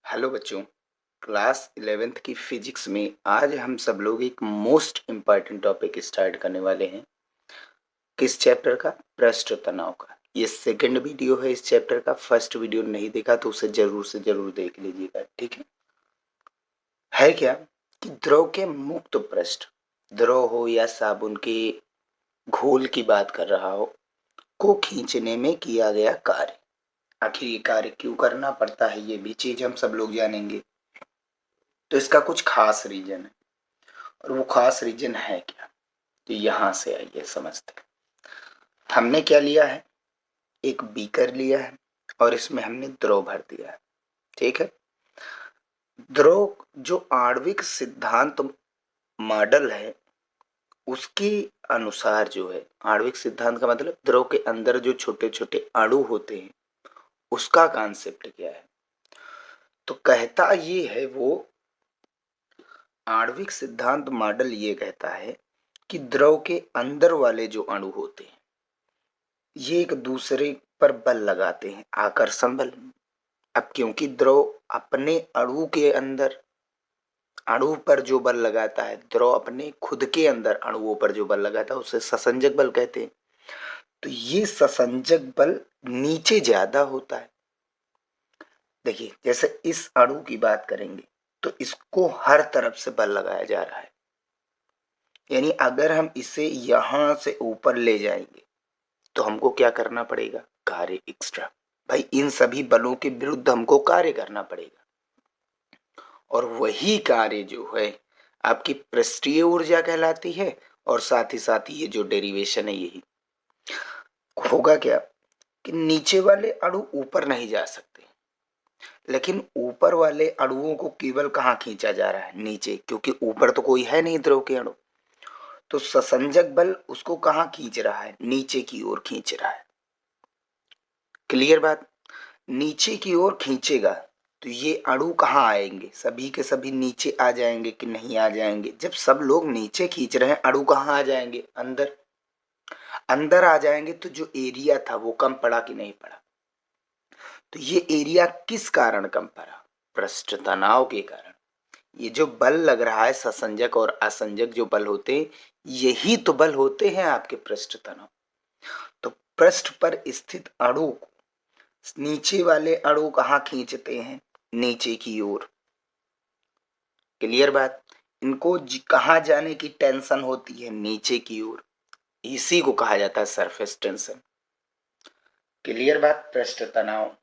Hello बच्चों। Class 11th की physics में आज हम सब लोग एक मोस्ट इम्पॉर्टेंट टॉपिक स्टार्ट करने वाले हैं। किस चैप्टर का? पृष्ठ तनाव का। ये सेकंड वीडियो है इस चैप्टर का। फर्स्ट वीडियो नहीं देखा तो उसे जरूर से जरूर देख लीजिएगा, ठीक है क्या कि द्रव के मुक्त पृष्ठ, द्रव हो या साबुन के घोल की बात कर रहा हो, को खींचने में किया गया कार्य। आखिर ये कार्य क्यों करना पड़ता है, ये भी चीज हम सब लोग जानेंगे। तो इसका कुछ खास रीजन है, और वो खास रीजन है क्या, तो यहां से आइए समझते हैं। हमने क्या लिया है, एक बीकर लिया है और इसमें हमने द्रव भर दिया है, ठीक है। द्रव जो आणविक सिद्धांत मॉडल है उसके अनुसार जो है, आणविक सिद्धांत का मतलब द्रव के अंदर जो छोटे छोटे अणु होते हैं उसका कॉन्सेप्ट क्या है। तो कहता ये है वो आणविक सिद्धांत मॉडल ये कहता है कि द्रव के अंदर वाले जो अणु होते हैं ये एक दूसरे पर बल लगाते हैं, आकर्षण बल। अब क्योंकि द्रव अपने अणु के अंदर, अणु पर जो बल लगाता है, द्रव अपने खुद के अंदर अणुओं पर जो बल लगाता है उसे ससंजक बल कहते हैं। तो ये ससंजक बल नीचे ज्यादा होता है। देखिए जैसे इस अणु की बात करेंगे तो इसको हर तरफ से बल लगाया जा रहा है, यानी अगर हम इसे यहां से ऊपर ले जाएंगे तो हमको क्या करना पड़ेगा, कार्य एक्स्ट्रा। भाई इन सभी बलों के विरुद्ध हमको कार्य करना पड़ेगा, और वही कार्य जो है आपकी पृष्ठीय ऊर्जा कहलाती है। और साथ ही साथ ये जो डेरिवेशन है यही होगा क्या कि नीचे वाले अणु ऊपर नहीं जा सकते, लेकिन ऊपर वाले अणुओं को केवल कहाँ खींचा जा रहा है, नीचे, क्योंकि ऊपर तो कोई है नहीं द्रव के अणु। तो ससंजक बल उसको कहाँ खींच रहा है, नीचे की ओर खींच रहा है। क्लियर बात। नीचे की ओर खींचेगा तो ये अणु कहाँ आएंगे, सभी के सभी नीचे आ जाएंगे कि नहीं आ जाएंगे। जब सब लोग नीचे खींच रहे हैं अणु कहाँ आ जाएंगे, अंदर। अंदर आ जाएंगे तो जो एरिया था वो कम पड़ा कि नहीं पड़ा। तो ये एरिया किस कारण कम पड़ा, पृष्ठ तनाव के कारण। ये जो बल लग रहा है, ससंजक और असंजक जो बल होते हैं, यही तो बल होते हैं आपके पृष्ठ तनाव। तो पृष्ठ पर स्थित अणु को नीचे वाले अणु कहाँ खींचते हैं, नीचे की ओर। क्लियर बात। इनको कहाँ जाने की टेंशन होती है, नीचे की ओर। इसी को कहा जाता है सरफेस टेंशन। क्लियर बात। पृष्ठ तनाव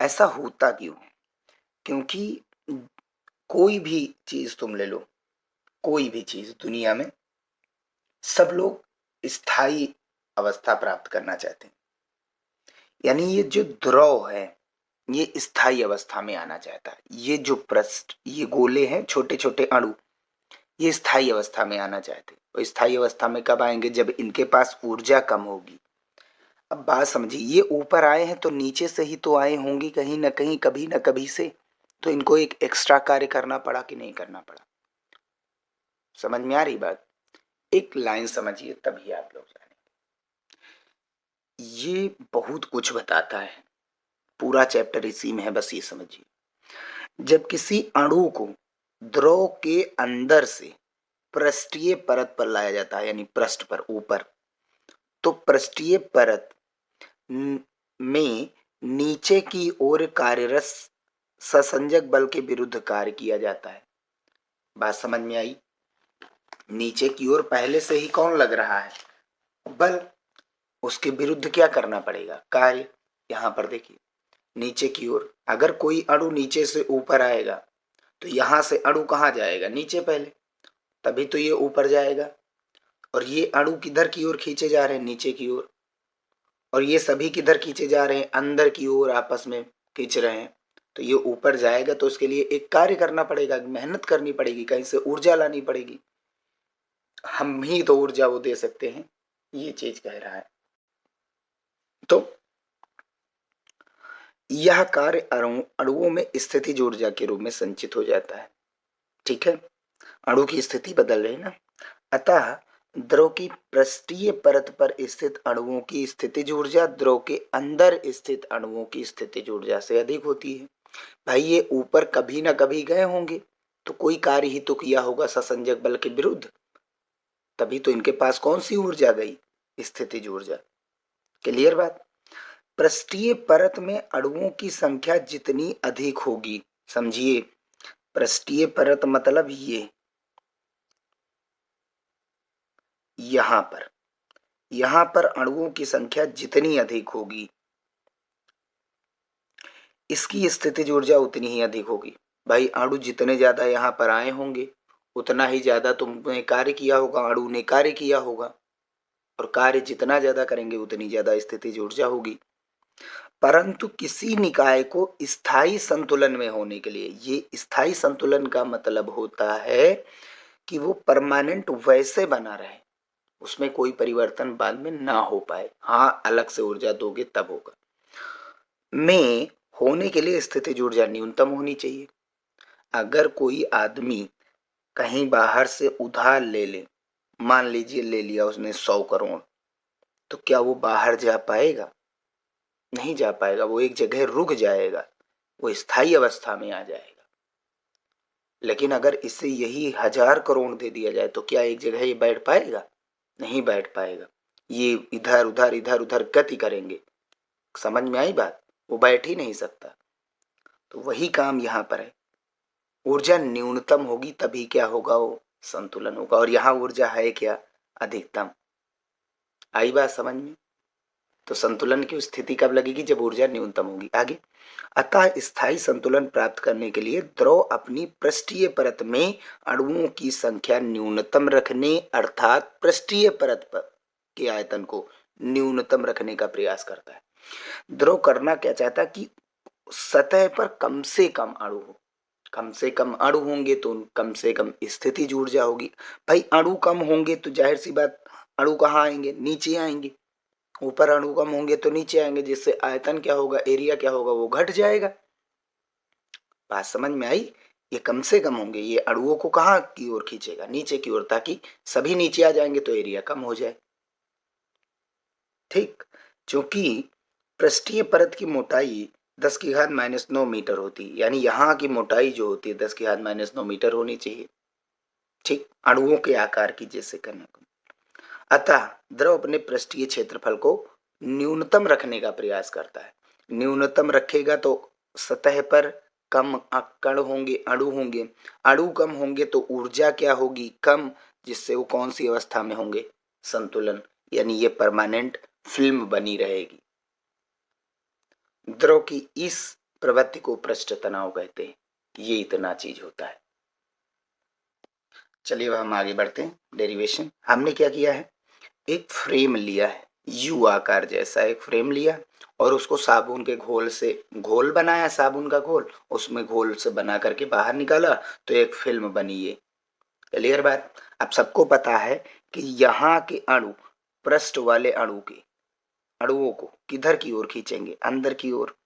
ऐसा होता क्यों है, क्योंकि कोई भी चीज तुम ले लो, कोई भी चीज दुनिया में सब लोग स्थायी अवस्था प्राप्त करना चाहते हैं। यानी ये जो द्रव है ये स्थायी अवस्था में आना चाहता है। ये जो पृष्ठ, ये गोले हैं, छोटे छोटे अणु, ये स्थायी अवस्था में आना चाहते हैं। और स्थायी अवस्था में कब आएंगे, जब इनके पास ऊर्जा कम होगी। अब बात समझिए, ये ऊपर आए हैं तो नीचे से ही तो आए होंगे कहीं ना कहीं, कभी ना कभी से। तो इनको एक एक्स्ट्रा कार्य करना पड़ा कि नहीं करना पड़ा। समझ में आ रही बात। एक लाइन समझिए तभी आप लोग जानेंगे। ये बहुत कुछ बताता है, पूरा चैप्टर इसी में है, बस ये समझिए। जब किसी अणु को द्रव के अंदर से पृष्ठीय परत पर लाया जाता है, यानी पृष्ठ पर ऊपर, तो पृष्ठीय परत में नीचे की ओर कार्यरत ससंजक बल के विरुद्ध कार्य किया जाता है। बात समझ में आई। नीचे की ओर पहले से ही कौन लग रहा है, बल। उसके विरुद्ध क्या करना पड़ेगा, कार्य। यहां पर देखिए नीचे की ओर अगर कोई अणु नीचे से ऊपर आएगा तो यहां से अणु कहाँ जाएगा, नीचे पहले, तभी तो ये ऊपर जाएगा। और ये अणु किधर की ओर खींचे जा रहे हैं, नीचे की ओर। और ये सभी किधर खींचे जा रहे हैं, अंदर की ओर आपस में खींच रहे हैं। तो ये ऊपर जाएगा तो उसके लिए एक कार्य करना पड़ेगा, मेहनत करनी पड़ेगी, कहीं से ऊर्जा लानी पड़ेगी। हम ही तो ऊर्जा वो दे सकते हैं, ये चीज कह रहा है। तो यह कार्य अणुओं में स्थितिज ऊर्जा के रूप में संचित हो जाता है, ठीक है। अणु की स्थिति बदल रही है ना। अतः द्रव की पृष्ठीय परत पर स्थित अणुओं की स्थितिज ऊर्जा द्रव के अंदर स्थित अणुओं की स्थितिज ऊर्जा से अधिक होती है। भाई ये ऊपर कभी ना कभी गए होंगे, तो कोई कार्य ही तो किया होगा ससंजक बल के विरुद्ध, तभी तो इनके पास कौन सी ऊर्जा गई, स्थितिज ऊर्जा। क्लियर बात। पृष्ठीय परत में अणुओं की संख्या जितनी अधिक होगी, समझिए पृष्ठीय परत मतलब ये यहां पर अणुओं की संख्या जितनी अधिक होगी, इसकी स्थितिज ऊर्जा उतनी ही अधिक होगी। भाई अणु जितने ज्यादा यहां पर आए होंगे, उतना ही ज्यादा तुमने कार्य किया होगा, अणु ने कार्य किया होगा, और कार्य जितना ज्यादा करेंगे उतनी ज्यादा स्थितिज ऊर्जा होगी। परंतु किसी निकाय को स्थायी संतुलन में होने के लिए, ये स्थायी संतुलन का मतलब होता है कि वो परमानेंट वैसे बना रहे, उसमें कोई परिवर्तन बाद में ना हो पाए, हाँ अलग से ऊर्जा दोगे तब होगा, में होने के लिए स्थितिज ऊर्जा न्यूनतम होनी चाहिए। अगर कोई आदमी कहीं बाहर से उधार ले ले, मान लीजिए ले लिया उसने 100 करोड़, तो क्या वो बाहर जा पाएगा? नहीं जा पाएगा, वो एक जगह रुक जाएगा, वो स्थायी अवस्था में आ जाएगा। लेकिन अगर इसे यही 1000 करोड़ दे दिया जाए तो क्या एक जगह ये बैठ पाएगा? नहीं बैठ पाएगा, ये इधर उधर गति करेंगे। समझ में आई बात? वो बैठ ही नहीं सकता। तो वही काम यहाँ पर है, ऊर्जा न्यूनतम होगी तभी क्या होगा, वो संतुलन होगा। और यहाँ ऊर्जा है क्या, अधिकतम। आई बात समझ में? तो संतुलन की स्थिति कब लगेगी, जब ऊर्जा न्यूनतम होगी। आगे, अतः स्थायी संतुलन प्राप्त करने के लिए द्रव अपनी पृष्ठीय परत में अणुओं की संख्या न्यूनतम रखने, अर्थात पृष्ठीय परत पर के आयतन को न्यूनतम रखने का प्रयास करता है। द्रव करना क्या चाहता है कि सतह पर कम से कम अणु हो, कम से कम अणु होंगे तो कम से कम स्थितिज ऊर्जा होगी। भाई अणु कम होंगे तो जाहिर सी बात अणु कहाँ आएंगे, नीचे आएंगे। ऊपर अणु कम होंगे तो नीचे आएंगे, जिससे आयतन क्या होगा, एरिया क्या होगा, वो घट जाएगा। बात समझ में आई? ये कम से कम होंगे, ये अणुओं को कहाँ की ओर खींचेगा, नीचे की ओर, ताकि सभी नीचे आ जाएंगे तो एरिया कम हो जाए। ठीक, क्योंकि पृष्ठीय परत की मोटाई 10⁻⁹ मीटर होती है, यानी यहाँ की मोटाई जो होती है 10⁻⁹ मीटर होनी चाहिए। ठीक, अणुओं के आकार की जैसे करने को। अतः द्रव अपने पृष्ठीय क्षेत्रफल को न्यूनतम रखने का प्रयास करता है। न्यूनतम रखेगा तो सतह पर कम कण होंगे, अणु होंगे। अणु कम होंगे तो ऊर्जा क्या होगी, कम, जिससे वो कौन सी अवस्था में होंगे, संतुलन, यानी ये परमानेंट फिल्म बनी रहेगी। द्रव की इस प्रवृत्ति को पृष्ठ तनाव कहते हैं। ये इतना चीज होता है। चलिए अब हम आगे बढ़ते हैं। डेरिवेशन हमने क्या किया है, एक फ्रेम लिया है, यू आकार जैसा एक फ्रेम लिया और उसको साबुन के घोल से घोल बनाया, साबुन का घोल, उसमें घोल से बना करके बाहर निकाला तो एक फिल्म बनी। ये क्लियर बात? अब सबको पता है कि यहाँ के अणु पृष्ठ वाले अणुओं को किधर की ओर खींचेंगे, अंदर की ओर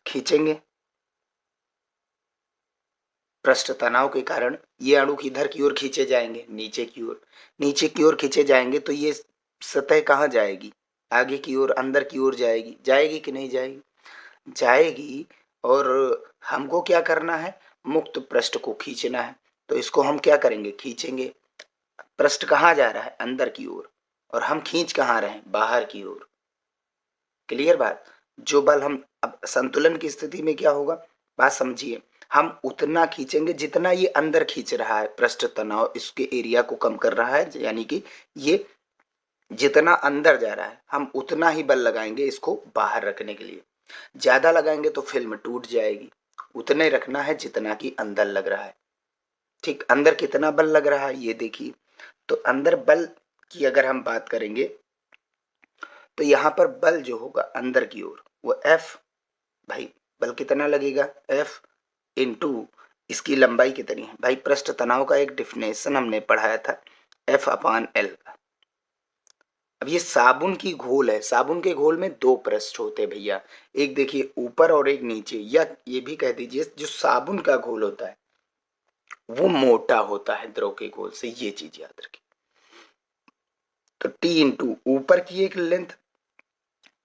खींचेंगे। पृष्ठ तनाव के कारण ये अणु किधर की ओर खींचे जाएंगे, नीचे की ओर। नीचे की ओर खींचे जाएंगे तो ये सतह कहाँ जाएगी, आगे की ओर, अंदर की ओर जाएगी। जाएगी कि नहीं जाएगी? जाएगी। और हमको क्या करना है, मुक्त पृष्ठ को खींचना है। तो इसको हम क्या करेंगे, खींचेंगे। पृष्ठ कहाँ जा रहा है, अंदर की ओर, और हम खींच कहाँ रहे हैं, बाहर की ओर। क्लियर बात? जो बल हम अब संतुलन की स्थिति में क्या होगा, बात समझिए, हम उतना खींचेंगे जितना ये अंदर खींच रहा है। पृष्ठ तनाव इसके एरिया को कम कर रहा है, यानी कि ये जितना अंदर जा रहा है हम उतना ही बल लगाएंगे इसको बाहर रखने के लिए। ज्यादा लगाएंगे तो फिल्म टूट जाएगी। उतने रखना है जितना कि अंदर लग रहा है। ठीक, अंदर कितना बल लग रहा है ये देखिए। तो अंदर बल की अगर हम बात करेंगे तो यहाँ पर बल जो होगा अंदर की ओर वो F, भाई बल कितना लगेगा, F इंटू इसकी लंबाई कितनी है। भाई पृष्ठ तनाव का एक डिफिनेशन हमने पढ़ाया था, F/L का। अब ये साबुन की घोल है, साबुन के घोल में दो पृष्ठ होते हैं भैया, एक देखिए ऊपर और एक नीचे, या ये भी कह दीजिए जो साबुन का घोल होता है वो मोटा होता है द्रव के घोल से, ये चीज याद रखिए। तो टी इंटू ऊपर की एक लेंथ,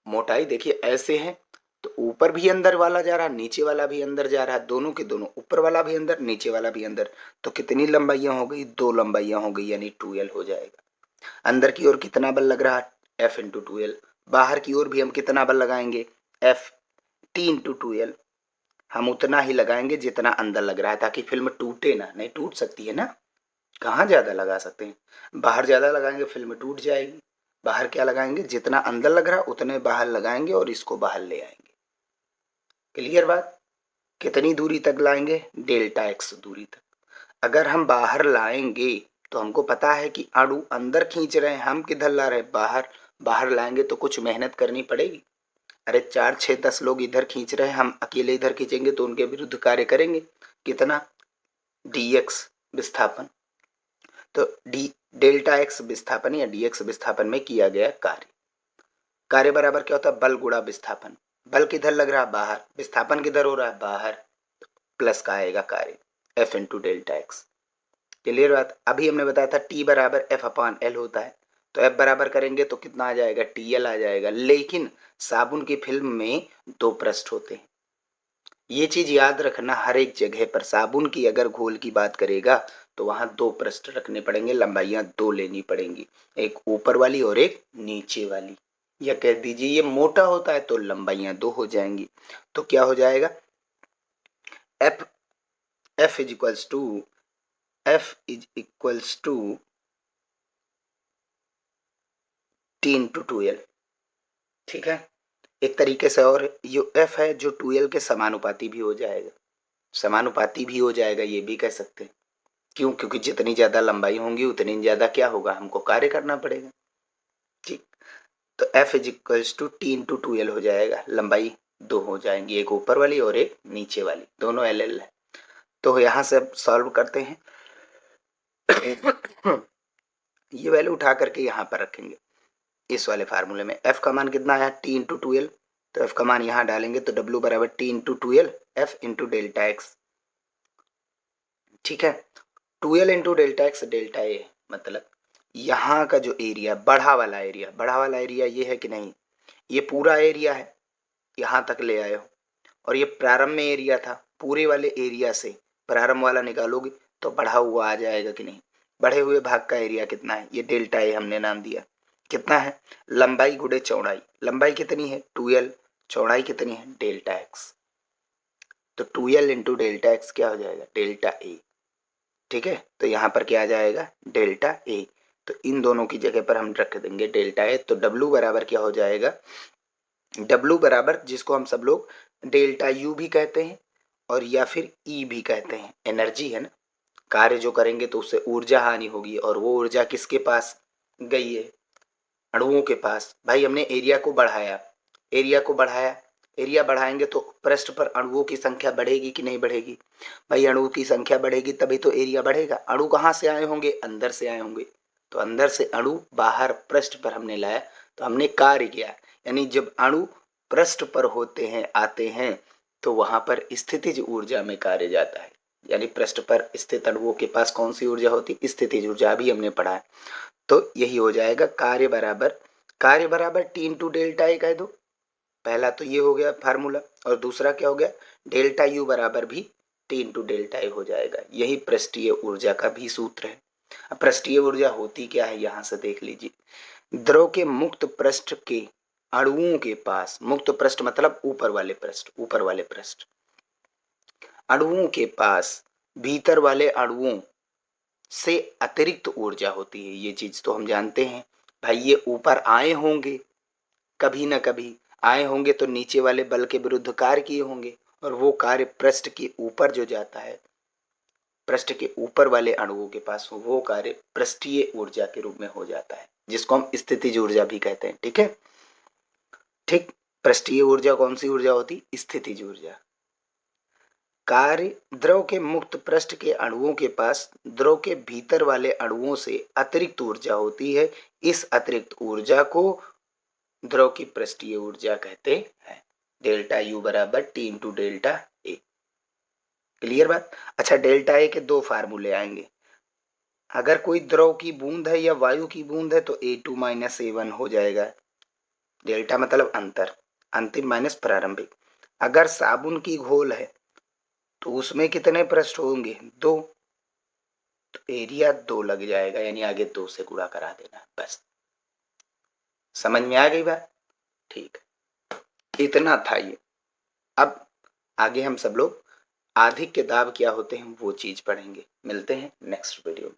मोटाई देखिए ऐसे है तो ऊपर भी अंदर वाला जा रहा, नीचे वाला भी अंदर जा रहा, दोनों के दोनों, ऊपर वाला भी अंदर, नीचे वाला भी अंदर। तो कितनी लंबाइयां हो गई? 2 लंबाइयां हो गई, यानी 2l हो जाएगा। अंदर की ओर कितना बल लग रहा? F into 2l। बाहर की ओर भी हम कितना बल लगाएंगे? F T into 2l। हम उतना ही लगाएंगे जितना अंदर लग रहा है, ताकि फिल्म टूटे ना। नहीं टूट सकती है ना, कहाँ ज्यादा लगा सकते हैं? बाहर ज्यादा लगाएंगे फिल्म टूट जाएगी। बाहर क्या लगाएंगे? जितना अंदर लग रहा उतने बाहर लगाएंगे और इसको बाहर ले आएंगे। क्लियर बात? कितनी दूरी तक लाएंगे? डेल्टा एक्स दूरी तक। अगर हम बाहर लाएंगे तो हमको पता है कि अणु अंदर खींच रहे हैं, हम किधर ला रहे हैं? बाहर। बाहर लाएंगे तो कुछ मेहनत करनी पड़ेगी। अरे 4 6 10 लोग इधर खींच रहे हैं, हम अकेले इधर खींचेंगे तो उनके विरुद्ध कार्य करेंगे। कितना? dx विस्थापन। तो डी डेल्टा एक्स विस्थापन या dx विस्थापन में किया गया कार्य। कार्य बराबर क्या होता है? बल गुणा विस्थापन। बल किधर लग रहा है? बाहर। विस्थापन किधर हो रहा है? बाहर। प्लस का आएगा कार्य, F into delta x. Clear बात? अभी हमने बताया था T बराबर F अपान L होता है, तो F बराबर करेंगे तो कितना आ जाएगा? TL आ जाएगा। लेकिन साबुन की फिल्म में 2 पृष्ठ होते हैं, ये चीज याद रखना। हर एक जगह पर साबुन की अगर घोल की बात करेगा तो वहां 2 पृष्ठ रखने पड़ेंगे, लंबाइयां 2 लेनी पड़ेंगी, एक ऊपर वाली और एक नीचे वाली। या कह दीजिए ये मोटा होता है तो लंबाइयां 2 हो जाएंगी। तो क्या हो जाएगा? F F is equals to T into 2l। ठीक है, एक तरीके से और ये F है जो 2l के समानुपाती भी हो जाएगा। समानुपाती भी हो जाएगा ये भी कह सकते हैं। क्यों? क्योंकि जितनी ज्यादा लंबाई होंगी उतनी ज्यादा क्या होगा? हमको कार्य करना पड़ेगा। ठीक, तो F is equals to T into 2l हो जाएगा। लंबाई 2 हो जाएंगी, एक ऊपर वाली और एक नीचे वाली, दोनों LL है। तो यहां से अब सॉल्व करते हैं। ये वैल्यू उठा करके यहां पर रखेंगे इस वाले फार्मूले में। F का मान कितना आया? T into 2l। तो F का मान यहां डालेंगे तो W बराबर T into 2l F into delta X. ठीक है, 2l into delta X delta A, मतलब यहाँ का जो एरिया, बढ़ा वाला एरिया, बढ़ा वाला एरिया ये है कि नहीं? ये पूरा एरिया है, यहाँ तक ले आए हो। और ये प्रारंभ में एरिया था, पूरे वाले एरिया से प्रारंभ वाला निकालोगे तो बढ़ा हुआ आ जाएगा कि नहीं? बढ़े हुए भाग का एरिया कितना है? ये डेल्टा ए हमने नाम दिया। कितना है? लंबाई गुणे चौड़ाई। लंबाई कितनी है? 2l। चौड़ाई कितनी है? Delta x. तो 2l इंटू डेल्टा एक्स क्या हो जाएगा? Delta A. ठीक है, तो यहाँ पर क्या आ जाएगा? Delta A. तो इन दोनों की जगह पर हम रख देंगे डेल्टा ए। तो W बराबर क्या हो जाएगा? W बराबर, जिसको हम सब लोग डेल्टा U भी कहते हैं और या फिर E भी कहते हैं, एनर्जी है ना। कार्य जो करेंगे तो उससे ऊर्जा हानि होगी, और वो ऊर्जा किसके पास गई है? अणुओं के पास। भाई हमने एरिया को बढ़ाया, एरिया को बढ़ाया, एरिया बढ़ाएंगे तो पृष्ठ पर अणुओं की संख्या बढ़ेगी कि नहीं बढ़ेगी? भाई अणुओं की संख्या बढ़ेगी तभी तो एरिया बढ़ेगा। अणु कहाँ से आए होंगे? अंदर से आए होंगे। तो अंदर से अणु बाहर पृष्ठ पर हमने लाया तो हमने कार्य किया। यानी जब अणु पृष्ठ पर होते हैं, आते हैं, तो वहां पर स्थितिज ऊर्जा में कार्य जाता है। यानी पृष्ठ पर स्थित अणुओं के पास कौन सी ऊर्जा होती? स्थितिज ऊर्जा, भी हमने पढ़ा है। तो यही हो जाएगा कार्य बराबर टी इंटू डेल्टा ए कह दो। पहला तो ये हो गया फार्मूला, और दूसरा क्या हो गया? डेल्टा यू बराबर भी टी इंटू डेल्टा ए हो जाएगा। यही पृष्ठीय ऊर्जा का भी सूत्र है। अब पृष्ठीय ऊर्जा होती क्या है यहां से देख लीजिए। द्रव के मुक्त पृष्ठ के अणुओं के पास, मुक्त पृष्ठ मतलब ऊपर वाले पृष्ठ, ऊपर वाले पृष्ठ, अणुओं के पास भीतर वाले अणुओं से अतिरिक्त ऊर्जा होती है। ये चीज तो हम जानते हैं। भाई ये ऊपर आए होंगे, कभी ना कभी आए होंगे तो नीचे वाले बल के विरुद्ध कार्य किए होंगे, और वो कार्य पृष्ठ के ऊपर जो जाता है, पृष्ठ के ऊपर वाले अणुओं के पास, वो कार्य पृष्ठीय ऊर्जा के रूप में हो जाता है, जिसको हम स्थितिज ऊर्जा भी कहते हैं। ठीक है, ठीक। पृष्ठीय ऊर्जा कौन सी ऊर्जा होती? स्थितिज ऊर्जा। कार्य, द्रव के मुक्त पृष्ठ के अणुओं के पास द्रव के भीतर वाले अणुओं से अतिरिक्त ऊर्जा होती है। इस अतिरिक्त ऊर्जा को द्रव की पृष्ठीय ऊर्जा कहते हैं। डेल्टा यू बराबर T into delta A. Clear बात? अच्छा, डेल्टा ए के दो फार्मूले आएंगे। अगर कोई द्रव की बूंद है या वायु की बूंद है तो A2 माइनस A1 हो जाएगा। डेल्टा मतलब अंतर, अंतिम माइनस प्रारंभिक। अगर साबुन की घोल है तो उसमें कितने पृष्ठ होंगे? 2, तो एरिया 2 लग जाएगा, यानी आगे 2 से गुणा करा देना। बस समझ में आ गई बात? ठीक, इतना था ये। अब आगे हम सब लोग आधिक्य दाब क्या होते हैं वो चीज पढ़ेंगे। मिलते हैं नेक्स्ट वीडियो में।